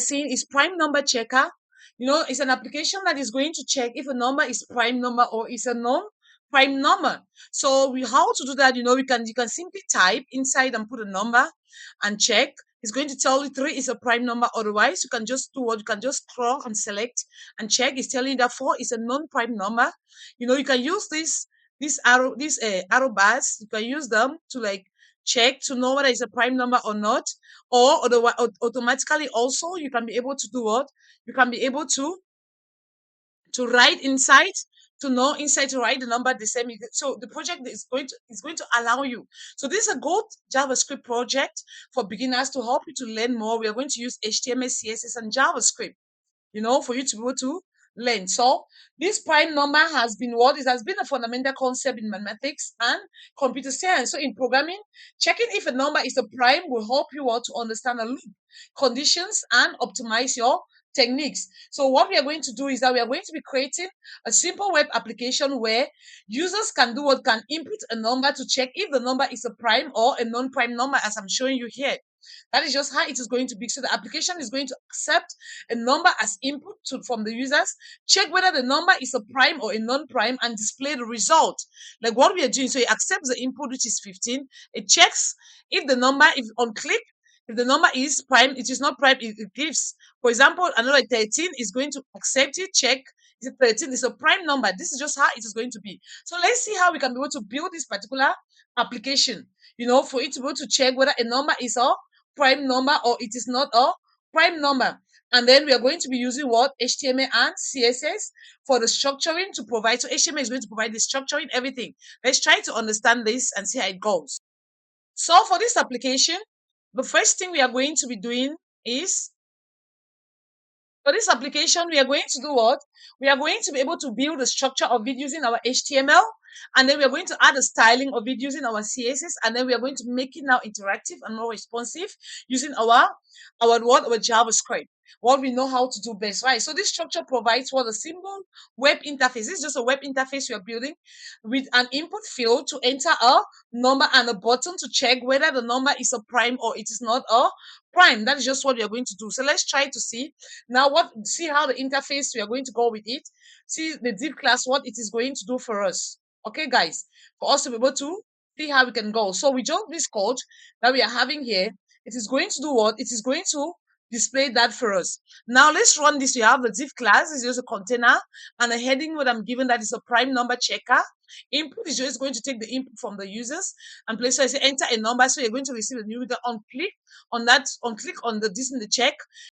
seeing is prime number checker. It's an application that is going to check if a number is prime number or is a non-prime number. So how to do that? You can simply type inside and put a number and check. It's going to tell you 3 is a prime number. Otherwise, you can just do what you can just scroll and select and check. It's telling you that 4 is a non-prime number. You can use these arrow bars. You can use them to like check to know whether it's a prime number or not. Or otherwise, automatically also you can be able to do what? You can be able to write inside, to know inside to write the number the same. So the project is going to allow you. So this is a good JavaScript project for beginners to help you to learn more. We are going to use HTML, CSS, and JavaScript, for you to be able to learn. So this prime number has been what? It has been a fundamental concept in mathematics and computer science. So in programming, checking if a number is a prime will help you all to understand the loop conditions and optimize your techniques. So what we are going to do is that we are going to be creating a simple web application where users can do what? Can input a number to check if the number is a prime or a non-prime number, as I'm showing you here. That is just how it is going to be. So the application is going to accept a number as input from the users, check whether the number is a prime or a non-prime, and display the result. Like what we are doing. So it accepts the input, which is 15. It checks if the number, if on click, if the number is prime, it is not prime, it gives, for example, another 13 is going to accept it, check. Is it 13? It's a prime number. This is just how it is going to be. So let's see how we can be able to build this particular application, for it to be able to check whether a number is a prime number or it is not a prime number. And then we are going to be using what? HTML and CSS for the structuring to provide. So HTML is going to provide the structuring, everything. Let's try to understand this and see how it goes. So for this application, the first thing we are going to be doing is, for this application, we are going to do what? We are going to be able to build the structure of it using our HTML, and then we are going to add the styling of it using our CSS, and then we are going to make it now interactive and more responsive using our JavaScript. What we know how to do best, right? So this structure provides what? A simple web interface. This is just a web interface we are building with an input field to enter a number and a button to check whether the number is a prime or it is not a prime. That is just what we are going to do. So let's try to see now see how the interface we are going to go with it. See the div class, what it is going to do for us. Okay, guys, for us to be able to see how we can go. So we just this code that we are having here, it is going to do what? It is going to display that for us. Now let's run this. We have the div class is just a container and a heading what I'm given that is a prime number checker. Input is just going to take the input from the users and place. So I say enter a number. So you're going to receive a new on click on that, on click on this in the check.